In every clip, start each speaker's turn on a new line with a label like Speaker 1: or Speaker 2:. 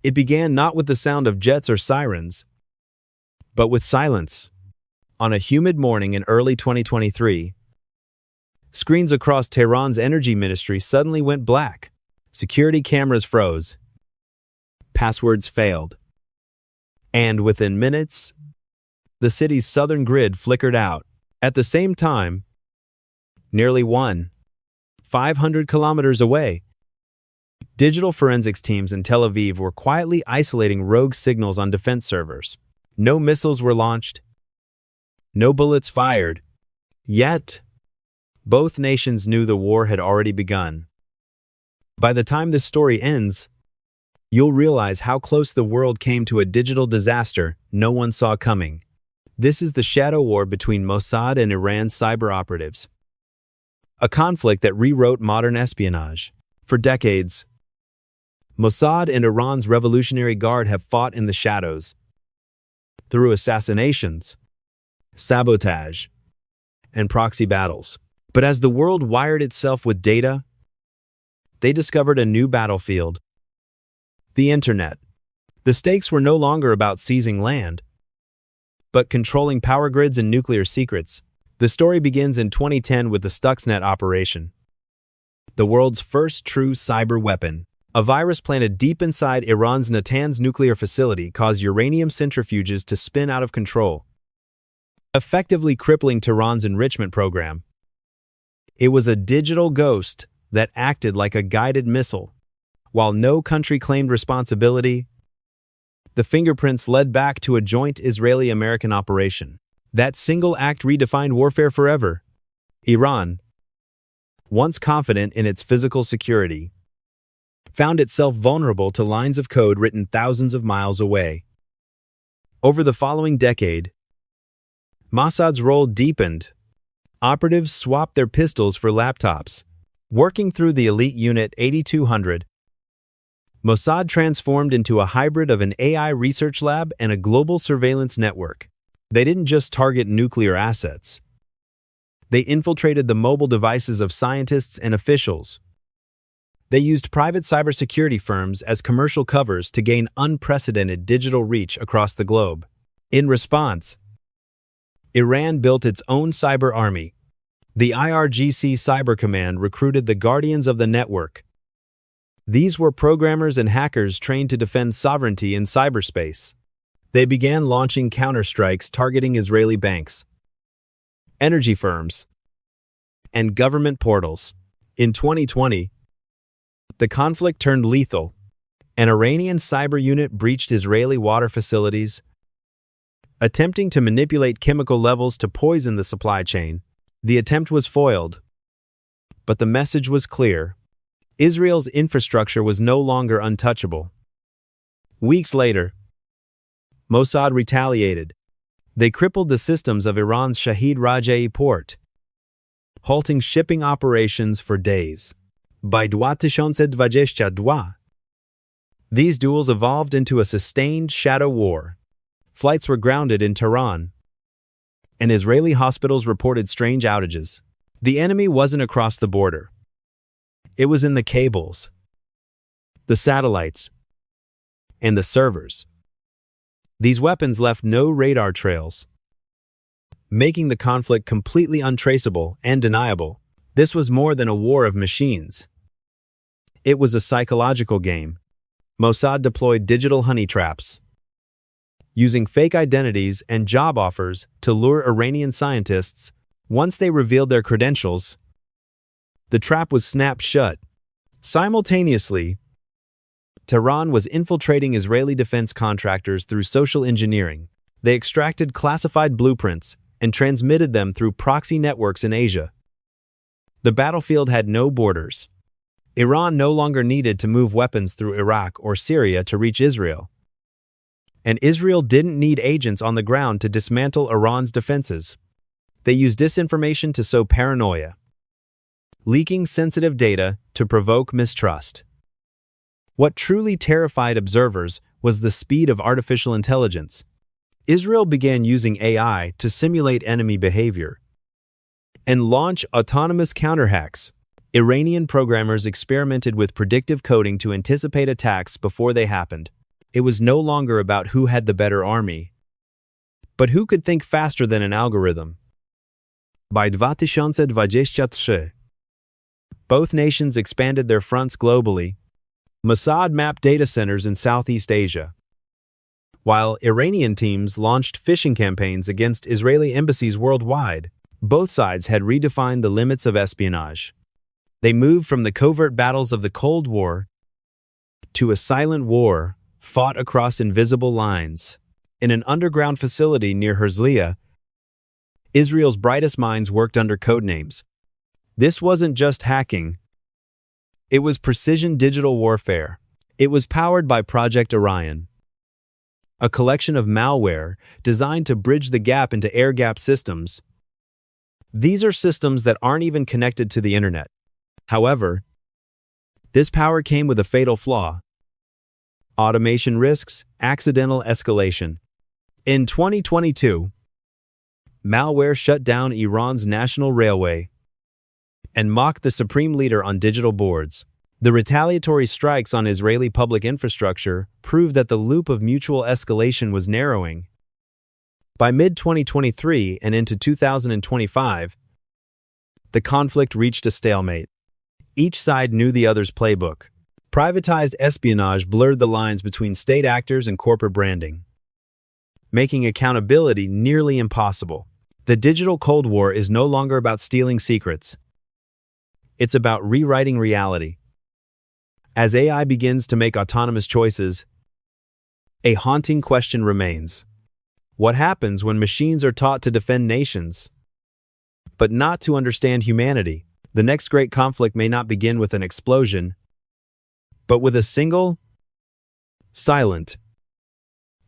Speaker 1: It began not with the sound of jets or sirens, but with silence. On a humid morning in early 2023, screens across Tehran's energy ministry suddenly went black. Security cameras froze. Passwords failed. And within minutes, the city's southern grid flickered out. At the same time, nearly 500 kilometers away, digital forensics teams in Tel Aviv were quietly isolating rogue signals on defense servers. No missiles were launched, no bullets fired. Yet, both nations knew the war had already begun. By the time this story ends, you'll realize how close the world came to a digital disaster no one saw coming. This is the shadow war between Mossad and Iran's cyber operatives. A conflict that rewrote modern espionage. For decades, Mossad and Iran's Revolutionary Guard have fought in the shadows, through assassinations, sabotage, and proxy battles. But as the world wired itself with data, they discovered a new battlefield: the internet. The stakes were no longer about seizing land, but controlling power grids and nuclear secrets. The story begins in 2010 with the Stuxnet operation, the world's first true cyber weapon. A virus planted deep inside Iran's Natanz nuclear facility caused uranium centrifuges to spin out of control, effectively crippling Tehran's enrichment program. It was a digital ghost that acted like a guided missile. While no country claimed responsibility, the fingerprints led back to a joint Israeli-American operation. That single act redefined warfare forever. Iran, once confident in its physical security, found itself vulnerable to lines of code written thousands of miles away. Over the following decade, Mossad's role deepened. Operatives swapped their pistols for laptops. Working through the elite unit 8200, Mossad transformed into a hybrid of an AI research lab and a global surveillance network. They didn't just target nuclear assets. They infiltrated the mobile devices of scientists and officials. They used private cybersecurity firms as commercial covers to gain unprecedented digital reach across the globe. In response, Iran built its own cyber army. The IRGC Cyber Command recruited the guardians of the network. These were programmers and hackers trained to defend sovereignty in cyberspace. They began launching counterstrikes targeting Israeli banks, energy firms, and government portals. In 2020, the conflict turned lethal. An Iranian cyber unit breached Israeli water facilities, attempting to manipulate chemical levels to poison the supply chain. The attempt was foiled, but the message was clear: Israel's infrastructure was no longer untouchable. Weeks later, Mossad retaliated. They crippled the systems of Iran's Shahid Rajaei port, halting shipping operations for days. By 2022, these duels evolved into a sustained shadow war. Flights were grounded in Tehran, and Israeli hospitals reported strange outages. The enemy wasn't across the border. It was in the cables, the satellites, and the servers. These weapons left no radar trails, making the conflict completely untraceable and deniable. This was more than a war of machines. It was a psychological game. Mossad deployed digital honey traps, using fake identities and job offers to lure Iranian scientists. Once they revealed their credentials, the trap was snapped shut. Simultaneously, Tehran was infiltrating Israeli defense contractors through social engineering. They extracted classified blueprints and transmitted them through proxy networks in Asia. The battlefield had no borders. Iran no longer needed to move weapons through Iraq or Syria to reach Israel. And Israel didn't need agents on the ground to dismantle Iran's defenses. They used disinformation to sow paranoia, leaking sensitive data to provoke mistrust. What truly terrified observers was the speed of artificial intelligence. Israel began using AI to simulate enemy behavior and launch autonomous counterhacks. Iranian programmers experimented with predictive coding to anticipate attacks before they happened. It was no longer about who had the better army, but who could think faster than an algorithm. By 2023, both nations expanded their fronts globally. Mossad mapped data centers in Southeast Asia, while Iranian teams launched phishing campaigns against Israeli embassies worldwide. Both sides had redefined the limits of espionage. They moved from the covert battles of the Cold War to a silent war fought across invisible lines. In an underground facility near Herzliya, Israel's brightest minds worked under codenames. This wasn't just hacking. It was precision digital warfare. It was powered by Project Orion, a collection of malware designed to bridge the gap into air-gapped systems. These are systems that aren't even connected to the internet. However, this power came with a fatal flaw: automation risks, accidental escalation. In 2022, malware shut down Iran's national railway and mocked the supreme leader on digital boards. The retaliatory strikes on Israeli public infrastructure proved that the loop of mutual escalation was narrowing. By mid-2023 and into 2025, the conflict reached a stalemate. Each side knew the other's playbook. Privatized espionage blurred the lines between state actors and corporate branding, making accountability nearly impossible. The digital Cold War is no longer about stealing secrets. It's about rewriting reality. As AI begins to make autonomous choices, a haunting question remains. What happens when machines are taught to defend nations, but not to understand humanity? The next great conflict may not begin with an explosion, but with a single, silent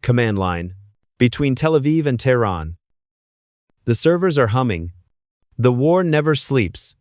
Speaker 1: command line between Tel Aviv and Tehran. The servers are humming. The war never sleeps.